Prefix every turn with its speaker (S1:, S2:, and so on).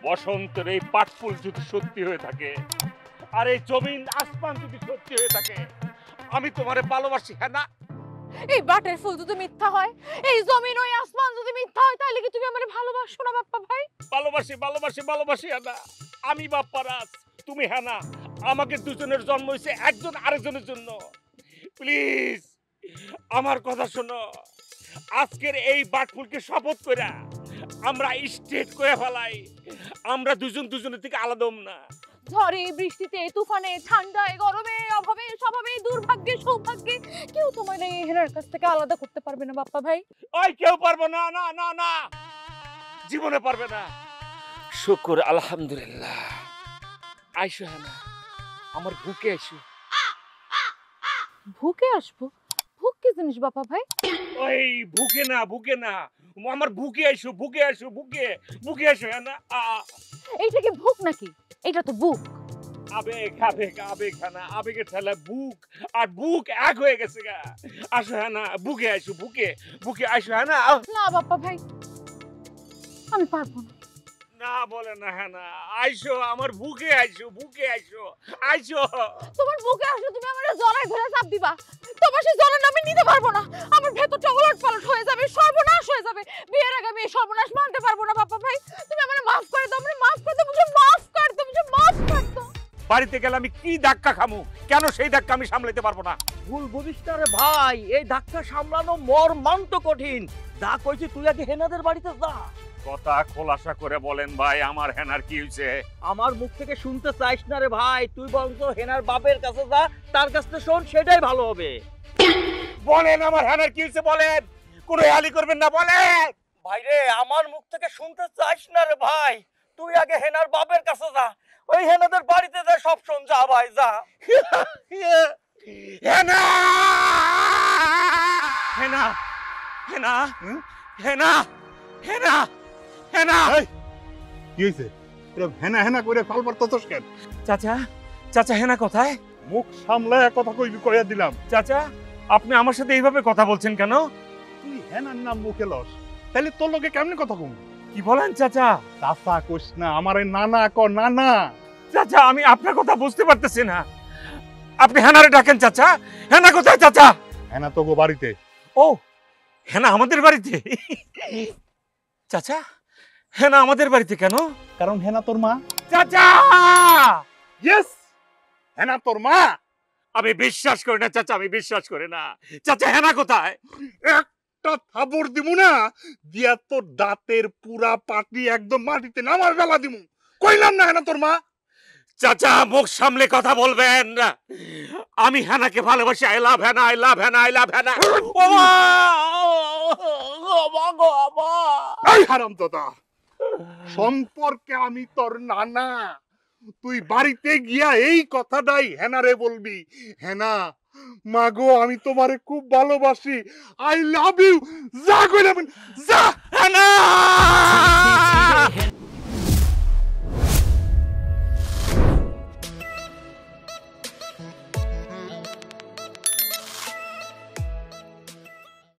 S1: বসন্তের এই পাটফুল যদি সত্যি হয়ে থাকে, আর এই জমিন আসমান যদি সত্যি হয়ে থাকে, আমি তোমারে ভালোবাসি হ্যানা।
S2: এই বাটের ফুল যদি মিথ্যা হয়, এই জমিন ওই আসমান যদি মিথ্যা হয়, তাহলে কি তুমি আমারে ভালোবাসো না বাপ্পা ভাই?
S1: ভালোবাসি ভালোবাসি ভালোবাসি হ্যানা। আমি বাপ্পারাজ, তুমি হ্যানা। আমাকে দুজনের জন্ম হয়েছে একজন আরেকজনের জন্য। প্লিজ আমার কথা শোনো। আজকের এই বাটফুলকে শপথ করে আমরা স্টেট করে ফেলাই, আমরা দুজন দুজনের থেকে আলাদা হব না।
S2: ঝড়ে বৃষ্টিতে তুফানে ঠান্ডায় গরমে অভাবে স্বভাবে দুর্ভাগ্যে সৌভাগ্যে কেউ তোমার এই হেনার কাছ থেকে আলাদা করতে পারবে না বাপ্পা ভাই।
S1: ওই কেউ পারবে না, না না না, জীবনে পারবে না। শুকর আলহামদুলিল্লাহ। আইসো হ্যানা, আমার বুকে আইসো।
S2: ভুকে আসবো? ভুক কি জিনিস বাপ্পা ভাই?
S1: ওই বুকে না, বুকে না, আমার বুকে আইসো, বুকে আইসো, বুকে বুকে আইসো হ্যানা।
S2: এইটা কি ভুক নাকি? এটা তো বুক।
S1: আবেগ আবেগ আবেগ হ্যানা, আবেগের ঠেলা বুক আর বুক এক হয়ে গেছে গা। আসো হ্যানা, বুকে আইসো, বুকে বুকে আইসো হ্যানা।
S2: না বাপ্পা ভাই, আমি পারবো না।
S1: না বলে না হ্যানা, আইসো আমার বুকে আইসো, বুকে আইসো, আইসো।
S2: তোমার বুকে আসলে তুমি আমার জড়ায় ধরে চাপ দিবা। তোমার সেই জড়ান আমি নিতে পারবো না। আমার ভেতরটা ওলটপালট হয়ে যাবে, সর্বনাশ হয়ে যাবে। বিয়ের আগে আমি এই সর্বনাশ মানতে পারবো না বাপ্পা ভাই। তুমি আমারে মাফ করে দাও, আমারে মাফ করে দাও, মুঝে মাফ কর দাও, মুঝে মাফ কর দাও।
S1: বাড়িতে গেলে আমি কি ধাক্কা খামু, কেন সেই ধাক্কা আমি সামলাতে পারবো না?
S3: ভুল বুঝিস না রে ভাই, এই ধাক্কা সামলানো মর্মান্ত কঠিন। যা কইছি তুই আগে হেনাদের বাড়িতে যা।
S1: কথা খোলাসা করে বলেন ভাই, আমার হেনার কি হয়েছে?
S3: আমার মুখ থেকে শুনতে চাইস না রে ভাই, তুই বলতো হেনার বাপের কাছে যা, তার কাছ থেকে শোন, সেটাই ভালো হবে।
S1: বলেন আমার হেনার কি হয়েছে, বলেন। কোনো হেয়ালি করবেন না, বলেন।
S3: ভাই রে, আমার মুখ থেকে শুনতে চাইস না রে ভাই, তুই আগে হেনার বাপের কাছে যা, ওই হেনাদের বাড়িতে যা, সব শোন, যা ভাই যা।
S1: হেনা হেনা হেনা হেনা হেনা হেনা।
S4: কি হয়েছে? হেনা হেনা করে কল পারতেছস কেন?
S1: চাচা, চাচা হেনা কোথায়?
S4: মুখ সামলায় কথা কইবি কইয়া দিলাম।
S1: চাচা আপনি আমার সাথে এইভাবে কথা বলছেন কেন?
S4: তুই হেনার নাম মুখে লস, তাহলে তোর লগে কেমনে কথা কম?
S1: কি বলেন চাচা?
S4: চাচা কইস না, আমারে নানা ক নানা।
S1: চাচা আমি আপনার কথা বুঝতে পারতেছি না, আপনি হেনারে ডাকেন চাচা। হেনা কোথায় চাচা?
S4: হেনা তো গো বাড়িতে।
S1: ও হেনা আমাদের বাড়িতে? চাচা হেনা আমাদের বাড়িতে কেন?
S4: কারণ হেনা তোর মা।
S1: চাচা
S4: ইয়েস, হেনা তোর মা।
S1: আমি বিশ্বাস করি না চাচা, আমি বিশ্বাস করি না। চাচা হেনা কোথায়?
S4: একটা থাবড় দিমু না, দিয়া তোর দাঁতের পুরা পাটি একদম মাটিতে নামার বেলা দিমু। কইলাম না হেনা তোর মা।
S1: চাচা মুখ সামলে কথা বলবেন। আমি হেনাকে ভালোবাসি। I love Hena, I love Hena, I love Hena. ও মা, ও মা গো আমা।
S4: এই হারামজাদা, সম্পর্কে আমি তোর নানা। তুই বাড়িতে গিয়া এই কথাটাই হেনারে বলবি। হেনা মাগো, আমি তোমারে খুব ভালোবাসি, আই লাভ ইউ। যা কইলাম, যা।
S1: হেনা